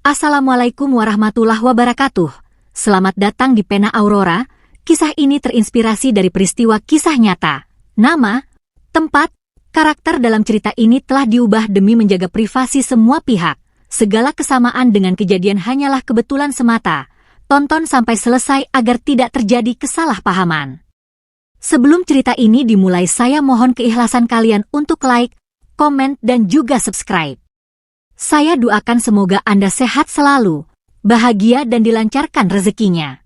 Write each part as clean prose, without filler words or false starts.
Assalamualaikum warahmatullahi wabarakatuh. Selamat datang di Pena Aurora. Kisah ini terinspirasi dari peristiwa kisah nyata. Nama, tempat, karakter dalam cerita ini telah diubah demi menjaga privasi semua pihak. Segala kesamaan dengan kejadian hanyalah kebetulan semata. Tonton sampai selesai agar tidak terjadi kesalahpahaman. Sebelum cerita ini dimulai, saya mohon keikhlasan kalian untuk like, komen, dan juga subscribe. Saya doakan semoga Anda sehat selalu, bahagia dan dilancarkan rezekinya.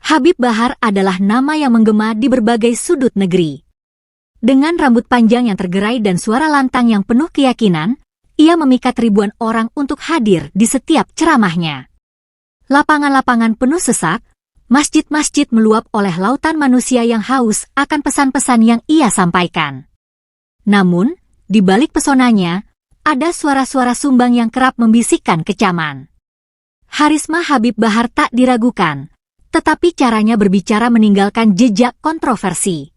Habib Bahar adalah nama yang menggema di berbagai sudut negeri. Dengan rambut panjang yang tergerai dan suara lantang yang penuh keyakinan, ia memikat ribuan orang untuk hadir di setiap ceramahnya. Lapangan-lapangan penuh sesak, masjid-masjid meluap oleh lautan manusia yang haus akan pesan-pesan yang ia sampaikan. Namun, di balik pesonanya, ada suara-suara sumbang yang kerap membisikkan kecaman. Harisma Habib Bahar tak diragukan, tetapi caranya berbicara meninggalkan jejak kontroversi.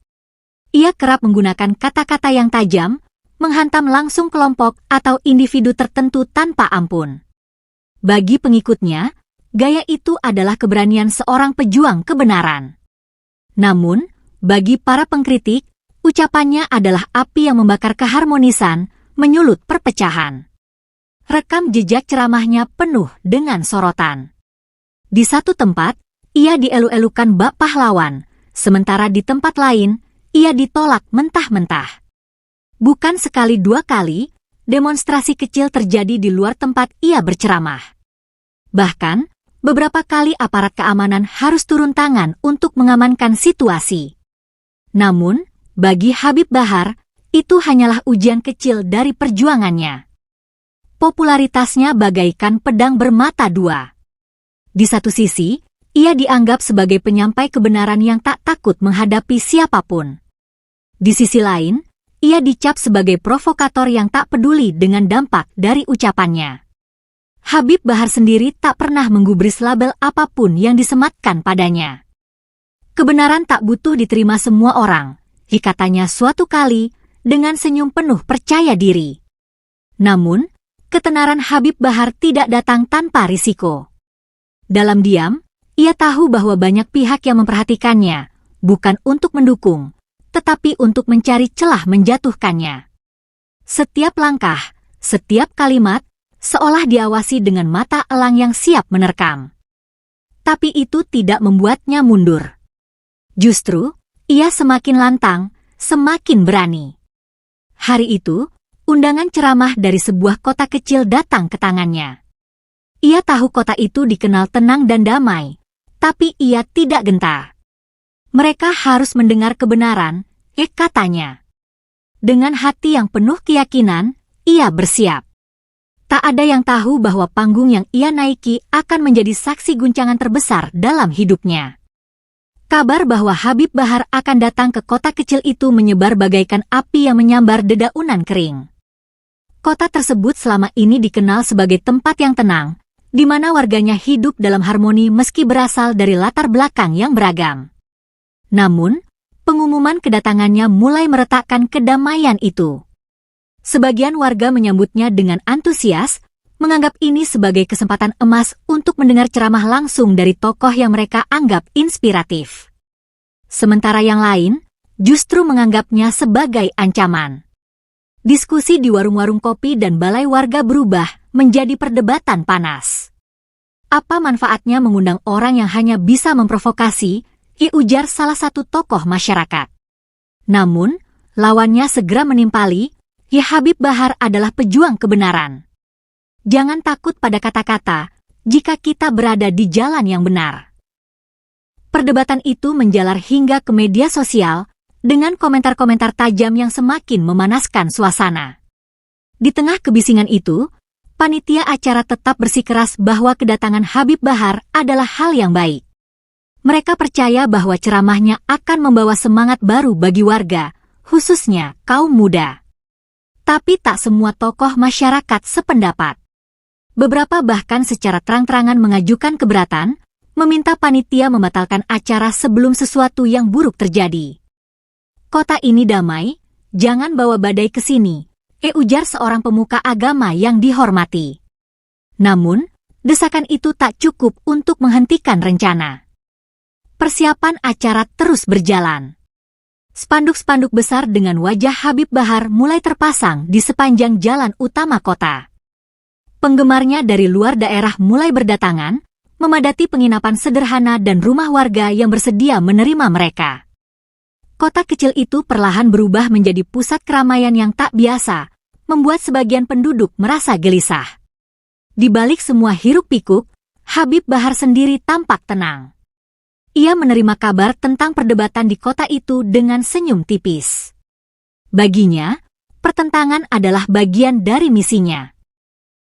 Ia kerap menggunakan kata-kata yang tajam, menghantam langsung kelompok atau individu tertentu tanpa ampun. Bagi pengikutnya, gaya itu adalah keberanian seorang pejuang kebenaran. Namun, bagi para pengkritik, ucapannya adalah api yang membakar keharmonisan, menyulut perpecahan. Rekam jejak ceramahnya penuh dengan sorotan. Di satu tempat, ia dielu-elukan bak pahlawan, sementara di tempat lain, ia ditolak mentah-mentah. Bukan sekali dua kali, demonstrasi kecil terjadi di luar tempat ia berceramah. Bahkan, beberapa kali aparat keamanan harus turun tangan untuk mengamankan situasi. Namun, bagi Habib Bahar, itu hanyalah ujian kecil dari perjuangannya. Popularitasnya bagaikan pedang bermata dua. Di satu sisi, ia dianggap sebagai penyampai kebenaran yang tak takut menghadapi siapapun. Di sisi lain, ia dicap sebagai provokator yang tak peduli dengan dampak dari ucapannya. Habib Bahar sendiri tak pernah menggubris label apapun yang disematkan padanya. Kebenaran tak butuh diterima semua orang, katanya suatu kali, dengan senyum penuh percaya diri. Namun, ketenaran Habib Bahar tidak datang tanpa risiko. Dalam diam, ia tahu bahwa banyak pihak yang memperhatikannya, bukan untuk mendukung, tetapi untuk mencari celah menjatuhkannya. Setiap langkah, setiap kalimat, seolah diawasi dengan mata elang yang siap menerkam. Tapi itu tidak membuatnya mundur. Justru, ia semakin lantang, semakin berani. Hari itu, undangan ceramah dari sebuah kota kecil datang ke tangannya. Ia tahu kota itu dikenal tenang dan damai, tapi ia tidak gentar. Mereka harus mendengar kebenaran, katanya. Dengan hati yang penuh keyakinan, ia bersiap. Tak ada yang tahu bahwa panggung yang ia naiki akan menjadi saksi guncangan terbesar dalam hidupnya. Kabar bahwa Habib Bahar akan datang ke kota kecil itu menyebar bagaikan api yang menyambar dedaunan kering. Kota tersebut selama ini dikenal sebagai tempat yang tenang, di mana warganya hidup dalam harmoni meski berasal dari latar belakang yang beragam. Namun, pengumuman kedatangannya mulai meretakkan kedamaian itu. Sebagian warga menyambutnya dengan antusias, menganggap ini sebagai kesempatan emas untuk mendengar ceramah langsung dari tokoh yang mereka anggap inspiratif. Sementara yang lain, justru menganggapnya sebagai ancaman. Diskusi di warung-warung kopi dan balai warga berubah menjadi perdebatan panas. Apa manfaatnya mengundang orang yang hanya bisa memprovokasi, ujar salah satu tokoh masyarakat. Namun, lawannya segera menimpali, Habib Bahar adalah pejuang kebenaran. Jangan takut pada kata-kata, jika kita berada di jalan yang benar. Perdebatan itu menjalar hingga ke media sosial, dengan komentar-komentar tajam yang semakin memanaskan suasana. Di tengah kebisingan itu, panitia acara tetap bersikeras bahwa kedatangan Habib Bahar adalah hal yang baik. Mereka percaya bahwa ceramahnya akan membawa semangat baru bagi warga, khususnya kaum muda. Tapi tak semua tokoh masyarakat sependapat. Beberapa bahkan secara terang-terangan mengajukan keberatan, meminta panitia membatalkan acara sebelum sesuatu yang buruk terjadi. Kota ini damai, jangan bawa badai ke sini, ujar seorang pemuka agama yang dihormati. Namun, desakan itu tak cukup untuk menghentikan rencana. Persiapan acara terus berjalan. Spanduk-spanduk besar dengan wajah Habib Bahar mulai terpasang di sepanjang jalan utama kota. Penggemarnya dari luar daerah mulai berdatangan, memadati penginapan sederhana dan rumah warga yang bersedia menerima mereka. Kota kecil itu perlahan berubah menjadi pusat keramaian yang tak biasa, membuat sebagian penduduk merasa gelisah. Di balik semua hiruk-pikuk, Habib Bahar sendiri tampak tenang. Ia menerima kabar tentang perdebatan di kota itu dengan senyum tipis. Baginya, pertentangan adalah bagian dari misinya.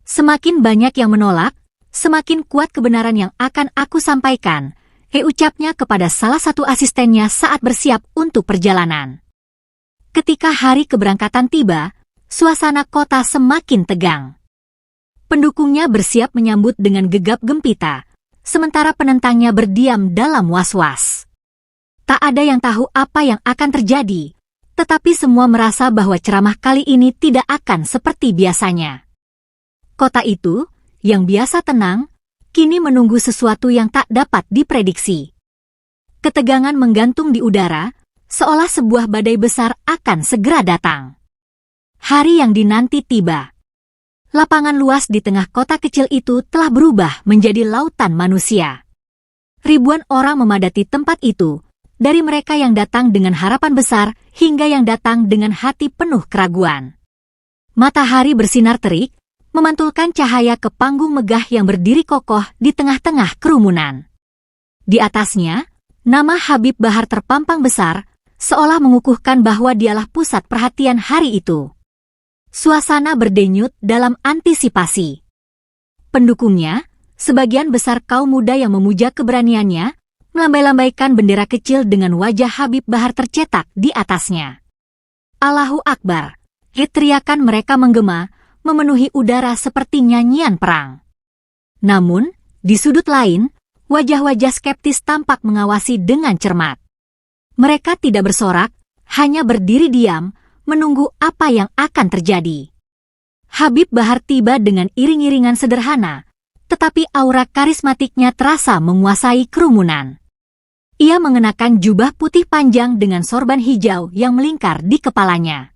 Semakin banyak yang menolak, semakin kuat kebenaran yang akan aku sampaikan, ucapnya kepada salah satu asistennya saat bersiap untuk perjalanan. Ketika hari keberangkatan tiba, suasana kota semakin tegang. Pendukungnya bersiap menyambut dengan gegap gempita, sementara penentangnya berdiam dalam was-was. Tak ada yang tahu apa yang akan terjadi, tetapi semua merasa bahwa ceramah kali ini tidak akan seperti biasanya. Kota itu, yang biasa tenang, kini menunggu sesuatu yang tak dapat diprediksi. Ketegangan menggantung di udara, seolah sebuah badai besar akan segera datang. Hari yang dinanti tiba. Lapangan luas di tengah kota kecil itu telah berubah menjadi lautan manusia. Ribuan orang memadati tempat itu, dari mereka yang datang dengan harapan besar hingga yang datang dengan hati penuh keraguan. Matahari bersinar terik, memantulkan cahaya ke panggung megah yang berdiri kokoh di tengah-tengah kerumunan. Di atasnya, nama Habib Bahar terpampang besar, seolah mengukuhkan bahwa dialah pusat perhatian hari itu. Suasana berdenyut dalam antisipasi. Pendukungnya, sebagian besar kaum muda yang memuja keberaniannya, melambai-lambaikan bendera kecil dengan wajah Habib Bahar tercetak di atasnya. Allahu Akbar, teriakan mereka menggema, memenuhi udara seperti nyanyian perang. Namun, di sudut lain, wajah-wajah skeptis tampak mengawasi dengan cermat. Mereka tidak bersorak, hanya berdiri diam, menunggu apa yang akan terjadi. Habib Bahar tiba dengan iring-iringan sederhana, tetapi aura karismatiknya terasa menguasai kerumunan. Ia mengenakan jubah putih panjang dengan sorban hijau yang melingkar di kepalanya.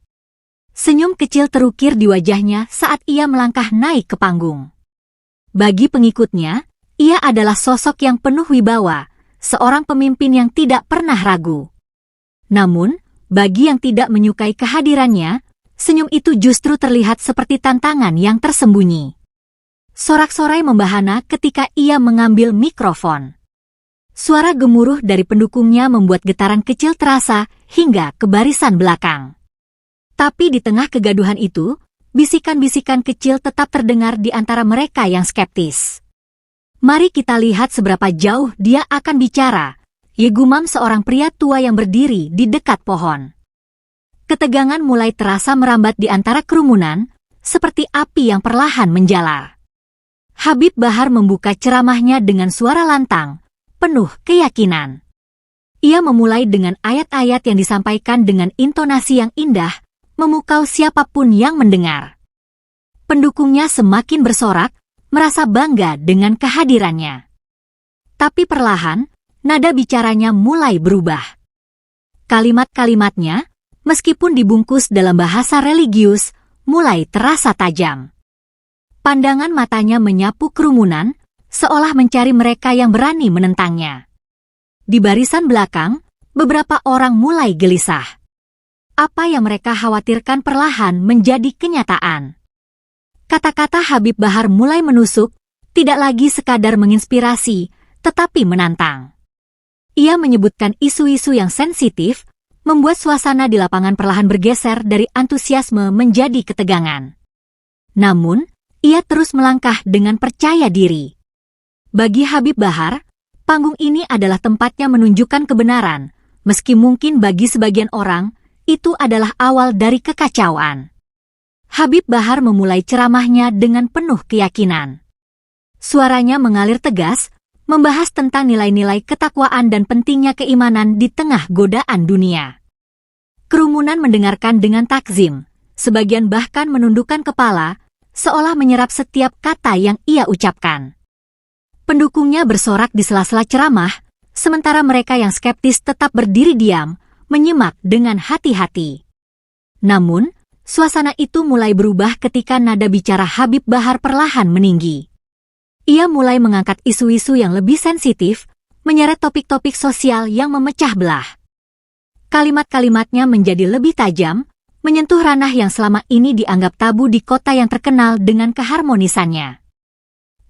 Senyum kecil terukir di wajahnya saat ia melangkah naik ke panggung. Bagi pengikutnya, ia adalah sosok yang penuh wibawa, seorang pemimpin yang tidak pernah ragu. Namun, bagi yang tidak menyukai kehadirannya, senyum itu justru terlihat seperti tantangan yang tersembunyi. Sorak-sorai membahana ketika ia mengambil mikrofon. Suara gemuruh dari pendukungnya membuat getaran kecil terasa hingga ke barisan belakang. Tapi di tengah kegaduhan itu, bisikan-bisikan kecil tetap terdengar di antara mereka yang skeptis. Mari kita lihat seberapa jauh dia akan bicara, gumam seorang pria tua yang berdiri di dekat pohon. Ketegangan mulai terasa merambat di antara kerumunan, seperti api yang perlahan menjalar. Habib Bahar membuka ceramahnya dengan suara lantang, penuh keyakinan. Ia memulai dengan ayat-ayat yang disampaikan dengan intonasi yang indah, memukau siapapun yang mendengar. Pendukungnya semakin bersorak, merasa bangga dengan kehadirannya. Tapi perlahan, nada bicaranya mulai berubah. Kalimat-kalimatnya, meskipun dibungkus dalam bahasa religius, mulai terasa tajam. Pandangan matanya menyapu kerumunan, seolah mencari mereka yang berani menentangnya. Di barisan belakang, beberapa orang mulai gelisah. Apa yang mereka khawatirkan perlahan menjadi kenyataan. Kata-kata Habib Bahar mulai menusuk, tidak lagi sekadar menginspirasi, tetapi menantang. Ia menyebutkan isu-isu yang sensitif, membuat suasana di lapangan perlahan bergeser dari antusiasme menjadi ketegangan. Namun, ia terus melangkah dengan percaya diri. Bagi Habib Bahar, panggung ini adalah tempatnya menunjukkan kebenaran, meski mungkin bagi sebagian orang, itu adalah awal dari kekacauan. Habib Bahar memulai ceramahnya dengan penuh keyakinan. Suaranya mengalir tegas, membahas tentang nilai-nilai ketakwaan dan pentingnya keimanan di tengah godaan dunia. Kerumunan mendengarkan dengan takzim, sebagian bahkan menundukkan kepala, seolah menyerap setiap kata yang ia ucapkan. Pendukungnya bersorak di sela-sela ceramah, sementara mereka yang skeptis tetap berdiri diam, menyimak dengan hati-hati. Namun, suasana itu mulai berubah ketika nada bicara Habib Bahar perlahan meninggi. Ia mulai mengangkat isu-isu yang lebih sensitif, menyeret topik-topik sosial yang memecah belah. Kalimat-kalimatnya menjadi lebih tajam, menyentuh ranah yang selama ini dianggap tabu di kota yang terkenal dengan keharmonisannya.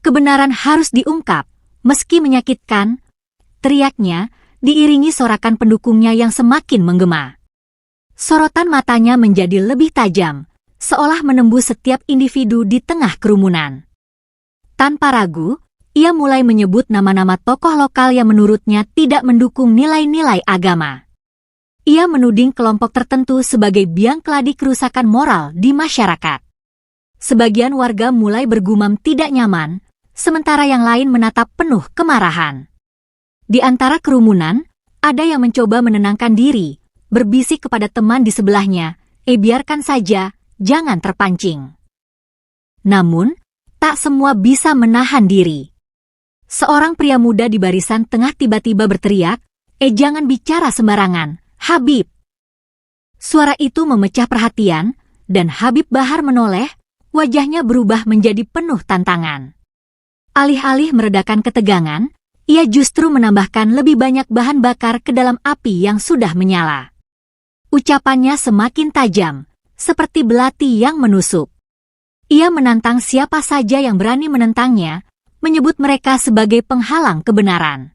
Kebenaran harus diungkap, meski menyakitkan, teriaknya, diiringi sorakan pendukungnya yang semakin menggema. Sorotan matanya menjadi lebih tajam, seolah menembus setiap individu di tengah kerumunan. Tanpa ragu, ia mulai menyebut nama-nama tokoh lokal yang menurutnya tidak mendukung nilai-nilai agama. Ia menuding kelompok tertentu sebagai biang keladi kerusakan moral di masyarakat. Sebagian warga mulai bergumam tidak nyaman, sementara yang lain menatap penuh kemarahan. Di antara kerumunan, ada yang mencoba menenangkan diri, berbisik kepada teman di sebelahnya, biarkan saja, jangan terpancing. Namun, tak semua bisa menahan diri. Seorang pria muda di barisan tengah tiba-tiba berteriak, jangan bicara sembarangan, Habib. Suara itu memecah perhatian, dan Habib Bahar menoleh, wajahnya berubah menjadi penuh tantangan. Alih-alih meredakan ketegangan, ia justru menambahkan lebih banyak bahan bakar ke dalam api yang sudah menyala. Ucapannya semakin tajam, seperti belati yang menusuk. Ia menantang siapa saja yang berani menentangnya, menyebut mereka sebagai penghalang kebenaran.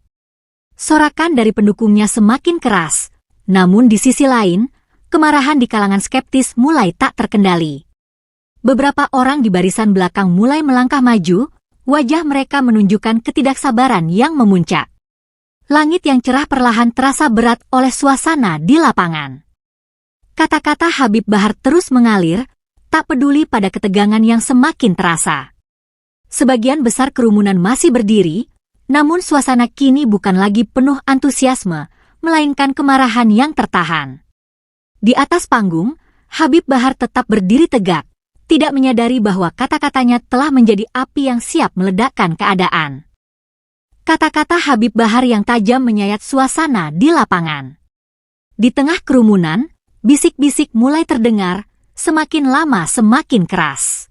Sorakan dari pendukungnya semakin keras, namun di sisi lain, kemarahan di kalangan skeptis mulai tak terkendali. Beberapa orang di barisan belakang mulai melangkah maju, wajah mereka menunjukkan ketidaksabaran yang memuncak. Langit yang cerah perlahan terasa berat oleh suasana di lapangan. Kata-kata Habib Bahar terus mengalir, tak peduli pada ketegangan yang semakin terasa. Sebagian besar kerumunan masih berdiri, namun suasana kini bukan lagi penuh antusiasme, melainkan kemarahan yang tertahan. Di atas panggung, Habib Bahar tetap berdiri tegak, tidak menyadari bahwa kata-katanya telah menjadi api yang siap meledakkan keadaan. Kata-kata Habib Bahar yang tajam menyayat suasana di lapangan. Di tengah kerumunan, bisik-bisik mulai terdengar, semakin lama semakin keras.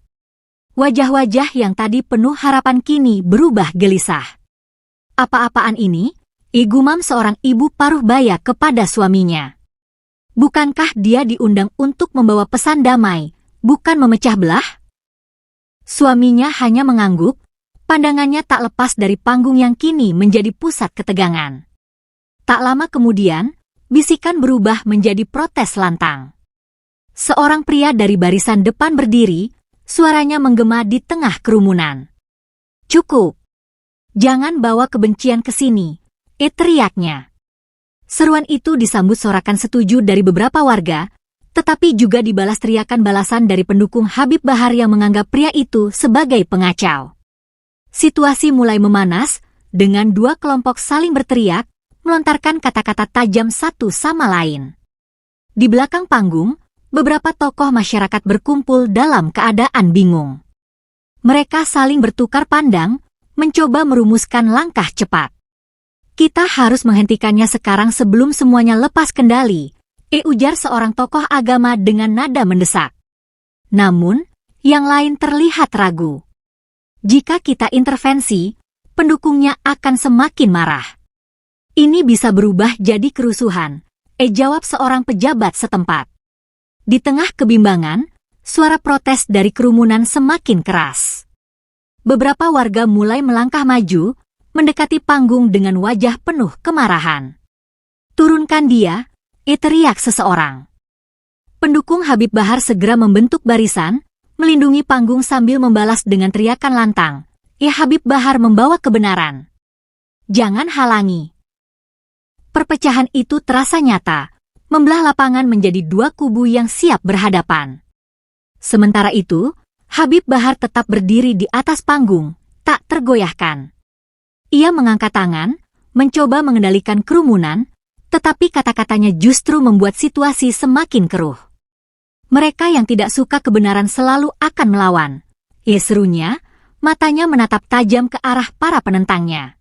Wajah-wajah yang tadi penuh harapan kini berubah gelisah. Apa-apaan ini? Gumam seorang ibu paruh baya kepada suaminya. Bukankah dia diundang untuk membawa pesan damai, bukan memecah belah? Suaminya hanya mengangguk, pandangannya tak lepas dari panggung yang kini menjadi pusat ketegangan. Tak lama kemudian, bisikan berubah menjadi protes lantang. Seorang pria dari barisan depan berdiri, suaranya menggema di tengah kerumunan. Cukup! Jangan bawa kebencian ke sini, teriaknya. Seruan itu disambut sorakan setuju dari beberapa warga, tetapi juga dibalas teriakan balasan dari pendukung Habib Bahar yang menganggap pria itu sebagai pengacau. Situasi mulai memanas, dengan dua kelompok saling berteriak, melontarkan kata-kata tajam satu sama lain. Di belakang panggung, beberapa tokoh masyarakat berkumpul dalam keadaan bingung. Mereka saling bertukar pandang, mencoba merumuskan langkah cepat. Kita harus menghentikannya sekarang sebelum semuanya lepas kendali, ujar seorang tokoh agama dengan nada mendesak. Namun, yang lain terlihat ragu. Jika kita intervensi, pendukungnya akan semakin marah. Ini bisa berubah jadi kerusuhan, jawab seorang pejabat setempat. Di tengah kebimbangan, suara protes dari kerumunan semakin keras. Beberapa warga mulai melangkah maju, mendekati panggung dengan wajah penuh kemarahan. Turunkan dia, teriak seseorang. Pendukung Habib Bahar segera membentuk barisan, melindungi panggung sambil membalas dengan teriakan lantang, Habib Bahar membawa kebenaran. Jangan halangi. Perpecahan itu terasa nyata, membelah lapangan menjadi dua kubu yang siap berhadapan. Sementara itu, Habib Bahar tetap berdiri di atas panggung, tak tergoyahkan. Ia mengangkat tangan, mencoba mengendalikan kerumunan, tetapi kata-katanya justru membuat situasi semakin keruh. Mereka yang tidak suka kebenaran selalu akan melawan, Serunya, matanya menatap tajam ke arah para penentangnya.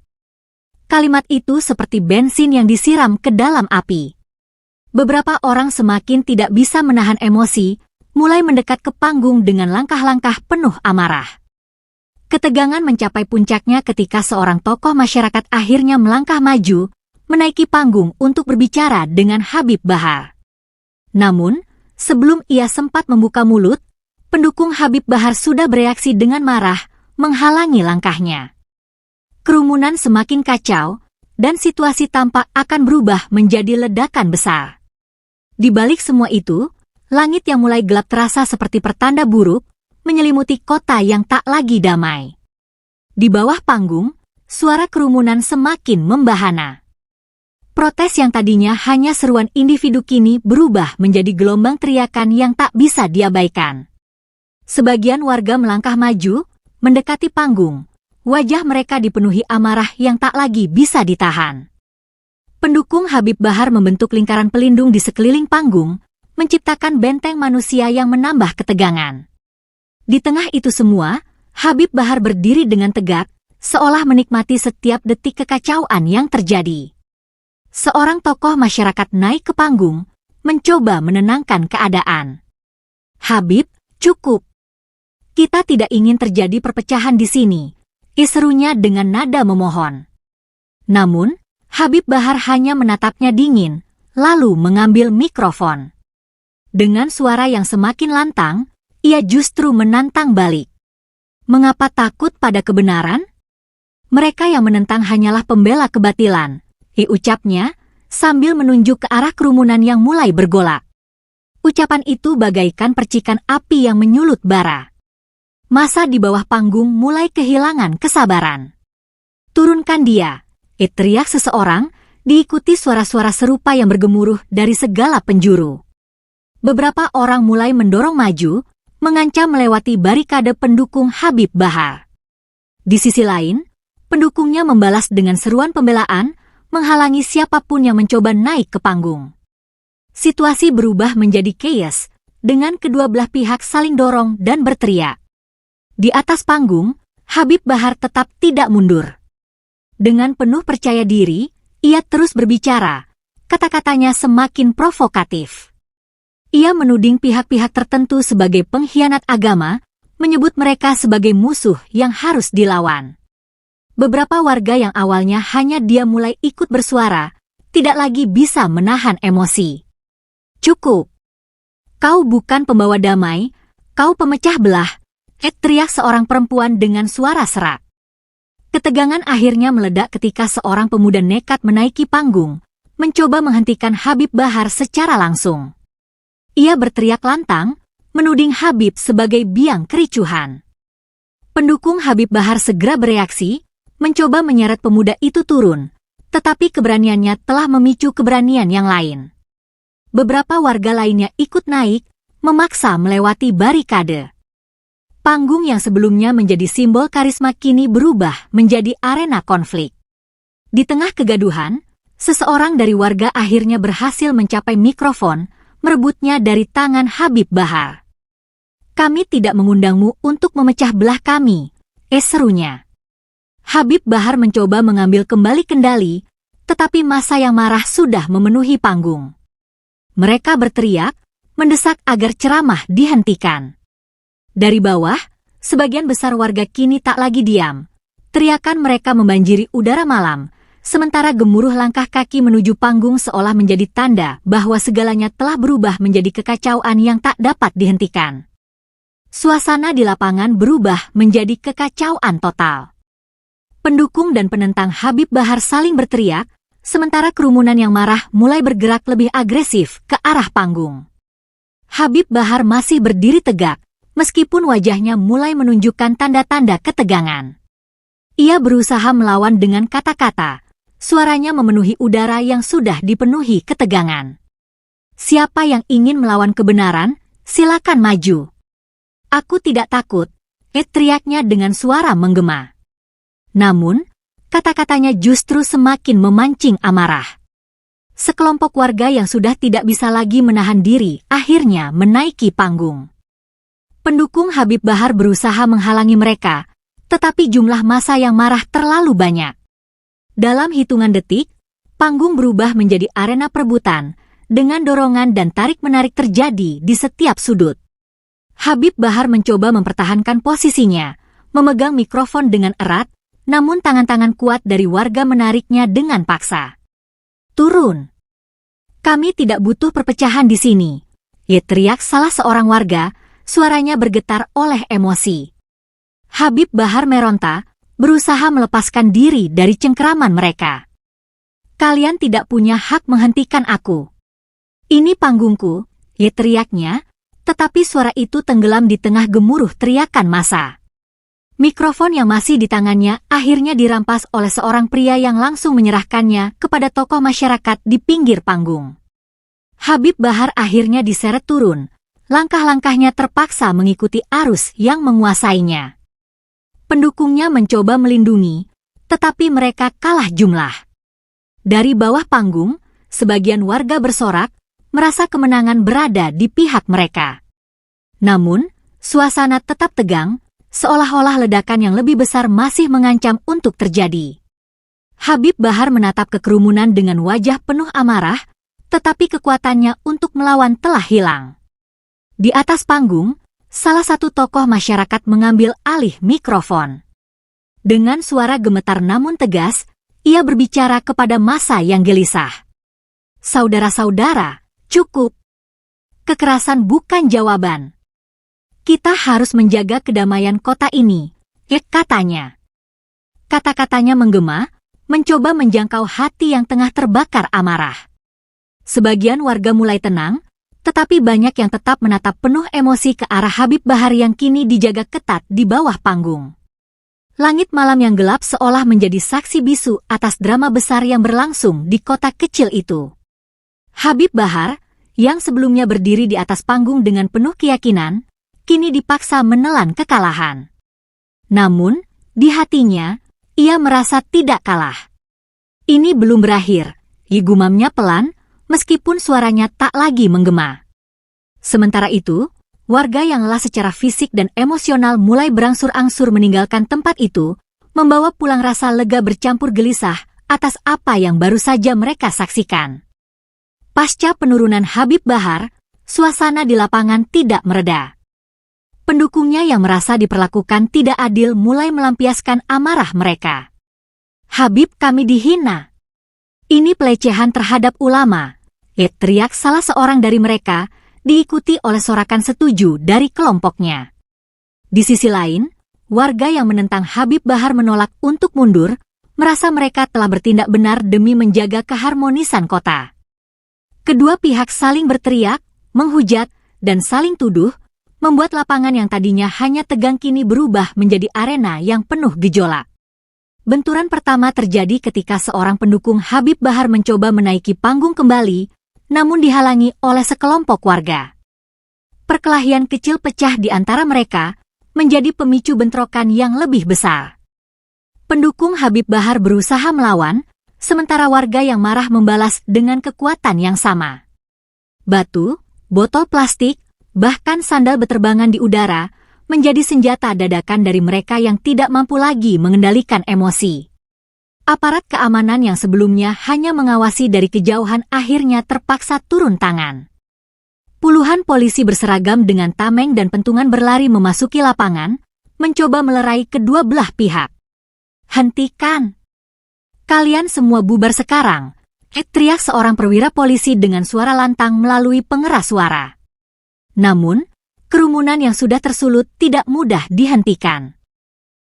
Kalimat itu seperti bensin yang disiram ke dalam api. Beberapa orang semakin tidak bisa menahan emosi, mulai mendekat ke panggung dengan langkah-langkah penuh amarah. Ketegangan mencapai puncaknya ketika seorang tokoh masyarakat akhirnya melangkah maju, menaiki panggung untuk berbicara dengan Habib Bahar. Namun, sebelum ia sempat membuka mulut, pendukung Habib Bahar sudah bereaksi dengan marah, menghalangi langkahnya. Kerumunan semakin kacau, dan situasi tampak akan berubah menjadi ledakan besar. Di balik semua itu, langit yang mulai gelap terasa seperti pertanda buruk, menyelimuti kota yang tak lagi damai. Di bawah panggung, suara kerumunan semakin membahana. Protes yang tadinya hanya seruan individu kini berubah menjadi gelombang teriakan yang tak bisa diabaikan. Sebagian warga melangkah maju, mendekati panggung. Wajah mereka dipenuhi amarah yang tak lagi bisa ditahan. Pendukung Habib Bahar membentuk lingkaran pelindung di sekeliling panggung, menciptakan benteng manusia yang menambah ketegangan. Di tengah itu semua, Habib Bahar berdiri dengan tegak, seolah menikmati setiap detik kekacauan yang terjadi. Seorang tokoh masyarakat naik ke panggung, mencoba menenangkan keadaan. "Habib, cukup. Kita tidak ingin terjadi perpecahan di sini," serunya dengan nada memohon. Namun, Habib Bahar hanya menatapnya dingin, lalu mengambil mikrofon. Dengan suara yang semakin lantang, ia justru menantang balik. "Mengapa takut pada kebenaran? Mereka yang menentang hanyalah pembela kebatilan," ucapnya, sambil menunjuk ke arah kerumunan yang mulai bergolak. Ucapan itu bagaikan percikan api yang menyulut bara. Massa di bawah panggung mulai kehilangan kesabaran. "Turunkan dia!" teriak seseorang, diikuti suara-suara serupa yang bergemuruh dari segala penjuru. Beberapa orang mulai mendorong maju, mengancam melewati barikade pendukung Habib Bahar. Di sisi lain, pendukungnya membalas dengan seruan pembelaan, menghalangi siapapun yang mencoba naik ke panggung. Situasi berubah menjadi chaos, dengan kedua belah pihak saling dorong dan berteriak. Di atas panggung, Habib Bahar tetap tidak mundur. Dengan penuh percaya diri, ia terus berbicara. Kata-katanya semakin provokatif. Ia menuding pihak-pihak tertentu sebagai pengkhianat agama, menyebut mereka sebagai musuh yang harus dilawan. Beberapa warga yang awalnya hanya dia mulai ikut bersuara, tidak lagi bisa menahan emosi. "Cukup. Kau bukan pembawa damai, kau pemecah belah," teriak seorang perempuan dengan suara serak. Ketegangan akhirnya meledak ketika seorang pemuda nekat menaiki panggung, mencoba menghentikan Habib Bahar secara langsung. Ia berteriak lantang, menuding Habib sebagai biang kericuhan. Pendukung Habib Bahar segera bereaksi, mencoba menyeret pemuda itu turun, tetapi keberaniannya telah memicu keberanian yang lain. Beberapa warga lainnya ikut naik, memaksa melewati barikade. Panggung yang sebelumnya menjadi simbol karisma kini berubah menjadi arena konflik. Di tengah kegaduhan, seseorang dari warga akhirnya berhasil mencapai mikrofon, merebutnya dari tangan Habib Bahar. "Kami tidak mengundangmu untuk memecah belah kami," serunya. Habib Bahar mencoba mengambil kembali kendali, tetapi massa yang marah sudah memenuhi panggung. Mereka berteriak, mendesak agar ceramah dihentikan. Dari bawah, sebagian besar warga kini tak lagi diam. Teriakan mereka membanjiri udara malam, sementara gemuruh langkah kaki menuju panggung seolah menjadi tanda bahwa segalanya telah berubah menjadi kekacauan yang tak dapat dihentikan. Suasana di lapangan berubah menjadi kekacauan total. Pendukung dan penentang Habib Bahar saling berteriak, sementara kerumunan yang marah mulai bergerak lebih agresif ke arah panggung. Habib Bahar masih berdiri tegak, meskipun wajahnya mulai menunjukkan tanda-tanda ketegangan. Ia berusaha melawan dengan kata-kata, suaranya memenuhi udara yang sudah dipenuhi ketegangan. "Siapa yang ingin melawan kebenaran, silakan maju." "Aku tidak takut," teriaknya dengan suara menggema. Namun, kata-katanya justru semakin memancing amarah. Sekelompok warga yang sudah tidak bisa lagi menahan diri akhirnya menaiki panggung. Pendukung Habib Bahar berusaha menghalangi mereka, tetapi jumlah massa yang marah terlalu banyak. Dalam hitungan detik, panggung berubah menjadi arena perebutan, dengan dorongan dan tarik-menarik terjadi di setiap sudut. Habib Bahar mencoba mempertahankan posisinya, memegang mikrofon dengan erat, namun tangan-tangan kuat dari warga menariknya dengan paksa. "Turun! Kami tidak butuh perpecahan di sini," teriak salah seorang warga, suaranya bergetar oleh emosi. Habib Bahar meronta, berusaha melepaskan diri dari cengkeraman mereka. "Kalian tidak punya hak menghentikan aku. Ini panggungku," teriaknya, tetapi suara itu tenggelam di tengah gemuruh teriakan massa. Mikrofon yang masih di tangannya akhirnya dirampas oleh seorang pria yang langsung menyerahkannya kepada tokoh masyarakat di pinggir panggung. Habib Bahar akhirnya diseret turun, langkah-langkahnya terpaksa mengikuti arus yang menguasainya. Pendukungnya mencoba melindungi, tetapi mereka kalah jumlah. Dari bawah panggung, sebagian warga bersorak, merasa kemenangan berada di pihak mereka. Namun, suasana tetap tegang, seolah-olah ledakan yang lebih besar masih mengancam untuk terjadi. Habib Bahar menatap kekerumunan dengan wajah penuh amarah, tetapi kekuatannya untuk melawan telah hilang. Di atas panggung, salah satu tokoh masyarakat mengambil alih mikrofon. Dengan suara gemetar namun tegas, ia berbicara kepada massa yang gelisah. "Saudara-saudara, cukup. Kekerasan bukan jawaban. Kita harus menjaga kedamaian kota ini," katanya. Kata-katanya menggema, mencoba menjangkau hati yang tengah terbakar amarah. Sebagian warga mulai tenang, tetapi banyak yang tetap menatap penuh emosi ke arah Habib Bahar yang kini dijaga ketat di bawah panggung. Langit malam yang gelap seolah menjadi saksi bisu atas drama besar yang berlangsung di kota kecil itu. Habib Bahar, yang sebelumnya berdiri di atas panggung dengan penuh keyakinan, kini dipaksa menelan kekalahan. Namun, di hatinya, ia merasa tidak kalah. "Ini belum berakhir," gumamnya pelan, meskipun suaranya tak lagi menggema. Sementara itu, warga yang lelah secara fisik dan emosional mulai berangsur-angsur meninggalkan tempat itu, membawa pulang rasa lega bercampur gelisah atas apa yang baru saja mereka saksikan. Pasca penurunan Habib Bahar, suasana di lapangan tidak mereda. Pendukungnya yang merasa diperlakukan tidak adil mulai melampiaskan amarah mereka. "Habib, kami dihina. Ini pelecehan terhadap ulama," teriak salah seorang dari mereka, diikuti oleh sorakan setuju dari kelompoknya. Di sisi lain, warga yang menentang Habib Bahar menolak untuk mundur, merasa mereka telah bertindak benar demi menjaga keharmonisan kota. Kedua pihak saling berteriak, menghujat, dan saling tuduh, membuat lapangan yang tadinya hanya tegang kini berubah menjadi arena yang penuh gejolak. Benturan pertama terjadi ketika seorang pendukung Habib Bahar mencoba menaiki panggung kembali, namun dihalangi oleh sekelompok warga. Perkelahian kecil pecah di antara mereka, menjadi pemicu bentrokan yang lebih besar. Pendukung Habib Bahar berusaha melawan, sementara warga yang marah membalas dengan kekuatan yang sama. Batu, botol plastik, bahkan sandal beterbangan di udara, menjadi senjata dadakan dari mereka yang tidak mampu lagi mengendalikan emosi. Aparat keamanan yang sebelumnya hanya mengawasi dari kejauhan akhirnya terpaksa turun tangan. Puluhan polisi berseragam dengan tameng dan pentungan berlari memasuki lapangan, mencoba melerai kedua belah pihak. "Hentikan! Kalian semua bubar sekarang!" teriak seorang perwira polisi dengan suara lantang melalui pengeras suara. Namun, kerumunan yang sudah tersulut tidak mudah dihentikan.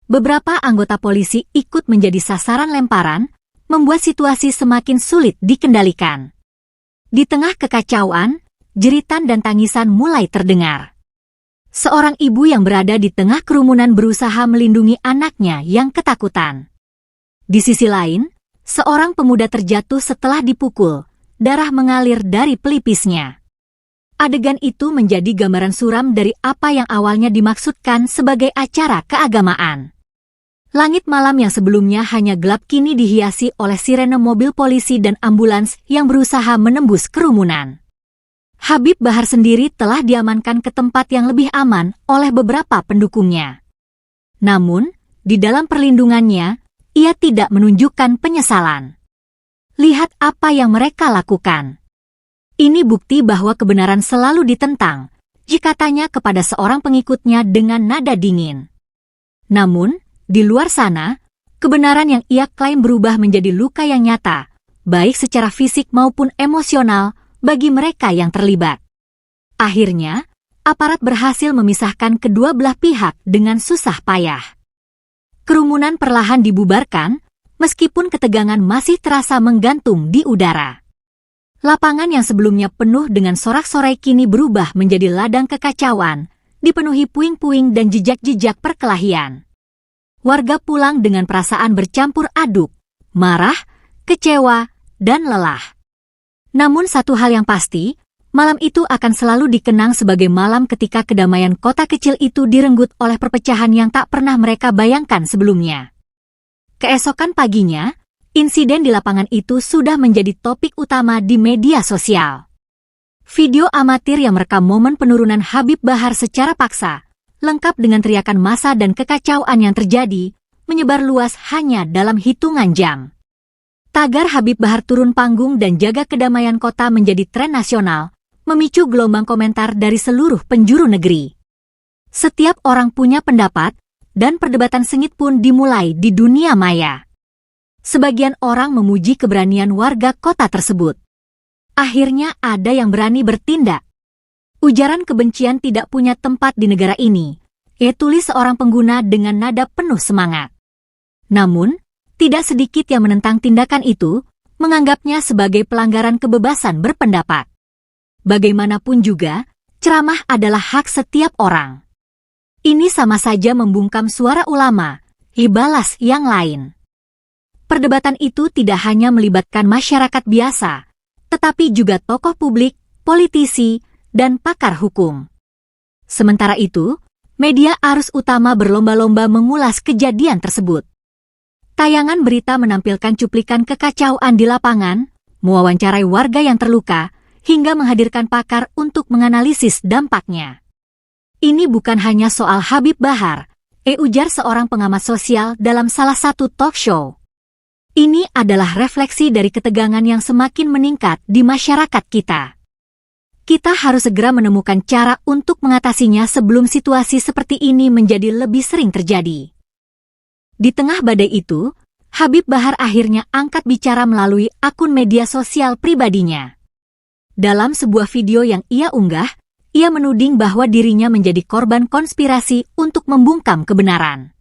Beberapa anggota polisi ikut menjadi sasaran lemparan, membuat situasi semakin sulit dikendalikan. Di tengah kekacauan, jeritan dan tangisan mulai terdengar. Seorang ibu yang berada di tengah kerumunan berusaha melindungi anaknya yang ketakutan. Di sisi lain, seorang pemuda terjatuh setelah dipukul, darah mengalir dari pelipisnya. Adegan itu menjadi gambaran suram dari apa yang awalnya dimaksudkan sebagai acara keagamaan. Langit malam yang sebelumnya hanya gelap kini dihiasi oleh sirene mobil polisi dan ambulans yang berusaha menembus kerumunan. Habib Bahar sendiri telah diamankan ke tempat yang lebih aman oleh beberapa pendukungnya. Namun, di dalam perlindungannya, ia tidak menunjukkan penyesalan. Lihat apa yang mereka lakukan. Ini bukti bahwa kebenaran selalu ditentang jika tanya kepada seorang pengikutnya dengan nada dingin. Namun, di luar sana, kebenaran yang ia klaim berubah menjadi luka yang nyata, baik secara fisik maupun emosional bagi mereka yang terlibat. Akhirnya, aparat berhasil memisahkan kedua belah pihak dengan susah payah. Kerumunan perlahan dibubarkan, meskipun ketegangan masih terasa menggantung di udara. Lapangan yang sebelumnya penuh dengan sorak-sorai kini berubah menjadi ladang kekacauan, dipenuhi puing-puing dan jejak-jejak perkelahian. Warga pulang dengan perasaan bercampur aduk, marah, kecewa, dan lelah. Namun satu hal yang pasti, malam itu akan selalu dikenang sebagai malam ketika kedamaian kota kecil itu direnggut oleh perpecahan yang tak pernah mereka bayangkan sebelumnya. Keesokan paginya, insiden di lapangan itu sudah menjadi topik utama di media sosial. Video amatir yang merekam momen penurunan Habib Bahar secara paksa, lengkap dengan teriakan massa dan kekacauan yang terjadi, menyebar luas hanya dalam hitungan jam. Tagar Habib Bahar turun panggung dan jaga kedamaian kota menjadi tren nasional, memicu gelombang komentar dari seluruh penjuru negeri. Setiap orang punya pendapat, dan perdebatan sengit pun dimulai di dunia maya. Sebagian orang memuji keberanian warga kota tersebut. Akhirnya ada yang berani bertindak. Ujaran kebencian tidak punya tempat di negara ini, tulis seorang pengguna dengan nada penuh semangat. Namun, tidak sedikit yang menentang tindakan itu, menganggapnya sebagai pelanggaran kebebasan berpendapat. Bagaimanapun juga, ceramah adalah hak setiap orang. Ini sama saja membungkam suara ulama, balas yang lain. Perdebatan itu tidak hanya melibatkan masyarakat biasa, tetapi juga tokoh publik, politisi, dan pakar hukum. Sementara itu, media arus utama berlomba-lomba mengulas kejadian tersebut. Tayangan berita menampilkan cuplikan kekacauan di lapangan, mewawancarai warga yang terluka, hingga menghadirkan pakar untuk menganalisis dampaknya. Ini bukan hanya soal Habib Bahar, ujar seorang pengamat sosial dalam salah satu talk show. Ini adalah refleksi dari ketegangan yang semakin meningkat di masyarakat kita. Kita harus segera menemukan cara untuk mengatasinya sebelum situasi seperti ini menjadi lebih sering terjadi. Di tengah badai itu, Habib Bahar akhirnya angkat bicara melalui akun media sosial pribadinya. Dalam sebuah video yang ia unggah, ia menuding bahwa dirinya menjadi korban konspirasi untuk membungkam kebenaran.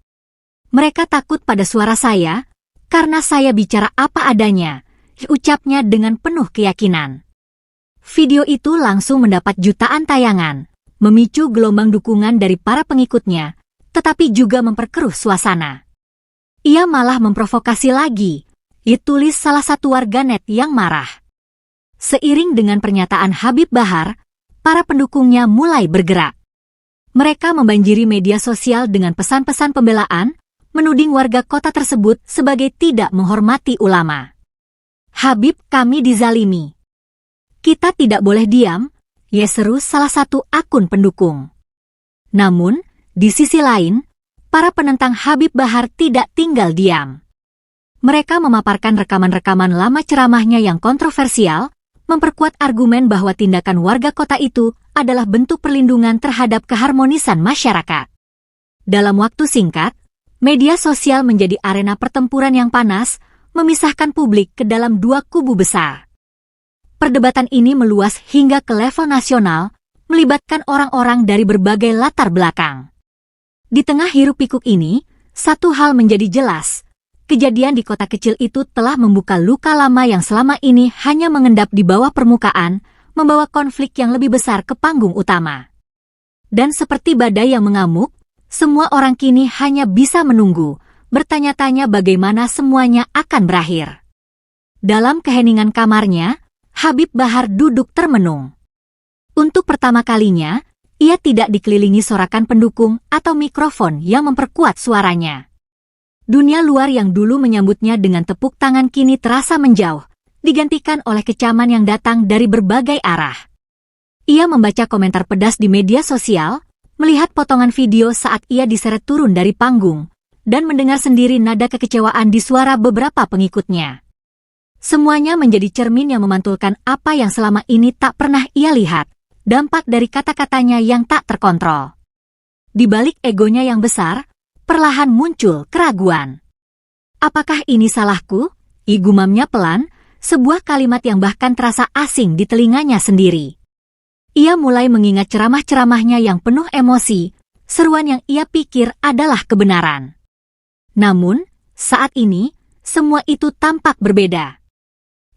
Mereka takut pada suara saya, karena saya bicara apa adanya, ucapnya dengan penuh keyakinan. Video itu langsung mendapat jutaan tayangan, memicu gelombang dukungan dari para pengikutnya, tetapi juga memperkeruh suasana. Ia malah memprovokasi lagi, tulis salah satu warganet yang marah. Seiring dengan pernyataan Habib Bahar, para pendukungnya mulai bergerak. Mereka membanjiri media sosial dengan pesan-pesan pembelaan, menuding warga kota tersebut sebagai tidak menghormati ulama. Habib, kami dizalimi. Kita tidak boleh diam, seru salah satu akun pendukung. Namun, di sisi lain, para penentang Habib Bahar tidak tinggal diam. Mereka memaparkan rekaman-rekaman lama ceramahnya yang kontroversial, memperkuat argumen bahwa tindakan warga kota itu adalah bentuk perlindungan terhadap keharmonisan masyarakat. Dalam waktu singkat, media sosial menjadi arena pertempuran yang panas, memisahkan publik ke dalam dua kubu besar. Perdebatan ini meluas hingga ke level nasional, melibatkan orang-orang dari berbagai latar belakang. Di tengah hiruk-pikuk ini, satu hal menjadi jelas. Kejadian di kota kecil itu telah membuka luka lama yang selama ini hanya mengendap di bawah permukaan, membawa konflik yang lebih besar ke panggung utama. Dan seperti badai yang mengamuk, semua orang kini hanya bisa menunggu, bertanya-tanya bagaimana semuanya akan berakhir. Dalam keheningan kamarnya, Habib Bahar duduk termenung. Untuk pertama kalinya, ia tidak dikelilingi sorakan pendukung atau mikrofon yang memperkuat suaranya. Dunia luar yang dulu menyambutnya dengan tepuk tangan kini terasa menjauh, digantikan oleh kecaman yang datang dari berbagai arah. Ia membaca komentar pedas di media sosial, melihat potongan video saat ia diseret turun dari panggung, dan mendengar sendiri nada kekecewaan di suara beberapa pengikutnya. Semuanya menjadi cermin yang memantulkan apa yang selama ini tak pernah ia lihat, dampak dari kata-katanya yang tak terkontrol. Di balik egonya yang besar, perlahan muncul keraguan. Apakah ini salahku? Gumamnya pelan, sebuah kalimat yang bahkan terasa asing di telinganya sendiri. Ia mulai mengingat ceramah-ceramahnya yang penuh emosi, seruan yang ia pikir adalah kebenaran. Namun, saat ini, semua itu tampak berbeda.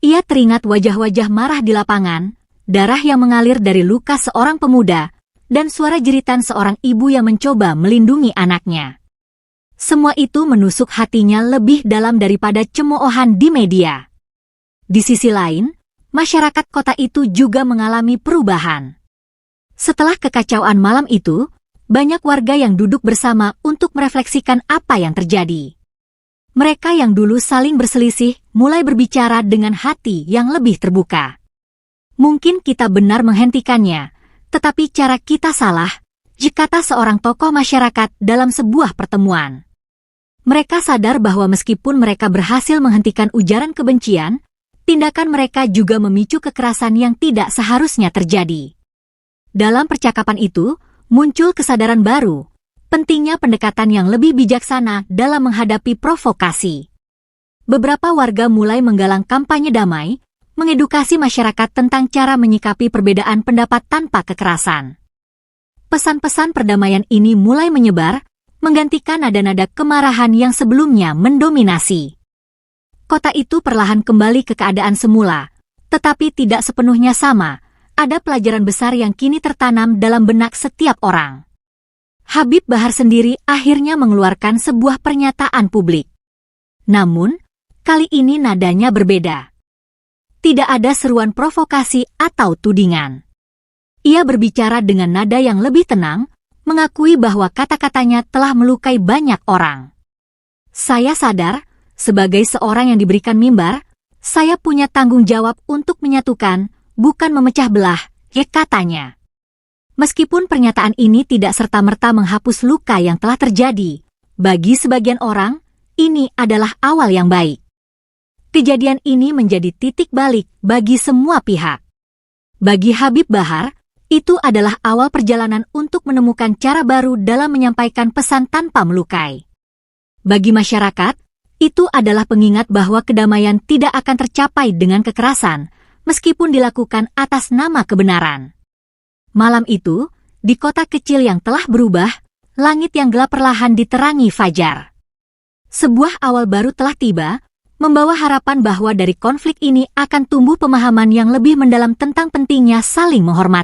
Ia teringat wajah-wajah marah di lapangan, darah yang mengalir dari luka seorang pemuda, dan suara jeritan seorang ibu yang mencoba melindungi anaknya. Semua itu menusuk hatinya lebih dalam daripada cemoohan di media. Di sisi lain, masyarakat kota itu juga mengalami perubahan. Setelah kekacauan malam itu, banyak warga yang duduk bersama untuk merefleksikan apa yang terjadi. Mereka yang dulu saling berselisih mulai berbicara dengan hati yang lebih terbuka. Mungkin kita benar menghentikannya, tetapi cara kita salah, kata seorang tokoh masyarakat dalam sebuah pertemuan. Mereka sadar bahwa meskipun mereka berhasil menghentikan ujaran kebencian, tindakan mereka juga memicu kekerasan yang tidak seharusnya terjadi. Dalam percakapan itu, muncul kesadaran baru, pentingnya pendekatan yang lebih bijaksana dalam menghadapi provokasi. Beberapa warga mulai menggalang kampanye damai, mengedukasi masyarakat tentang cara menyikapi perbedaan pendapat tanpa kekerasan. Pesan-pesan perdamaian ini mulai menyebar, menggantikan nada-nada kemarahan yang sebelumnya mendominasi. Kota itu perlahan kembali ke keadaan semula, tetapi tidak sepenuhnya sama. Ada pelajaran besar yang kini tertanam dalam benak setiap orang. Habib Bahar sendiri akhirnya mengeluarkan sebuah pernyataan publik. Namun, kali ini nadanya berbeda. Tidak ada seruan provokasi atau tudingan. Ia berbicara dengan nada yang lebih tenang, mengakui bahwa kata-katanya telah melukai banyak orang. Saya sadar, sebagai seorang yang diberikan mimbar, saya punya tanggung jawab untuk menyatukan, bukan memecah belah, katanya. Meskipun pernyataan ini tidak serta-merta menghapus luka yang telah terjadi, bagi sebagian orang, ini adalah awal yang baik. Kejadian ini menjadi titik balik bagi semua pihak. Bagi Habib Bahar, itu adalah awal perjalanan untuk menemukan cara baru dalam menyampaikan pesan tanpa melukai. Bagi masyarakat, itu adalah pengingat bahwa kedamaian tidak akan tercapai dengan kekerasan, meskipun dilakukan atas nama kebenaran. Malam itu, di kota kecil yang telah berubah, langit yang gelap perlahan diterangi fajar. Sebuah awal baru telah tiba, membawa harapan bahwa dari konflik ini akan tumbuh pemahaman yang lebih mendalam tentang pentingnya saling menghormati.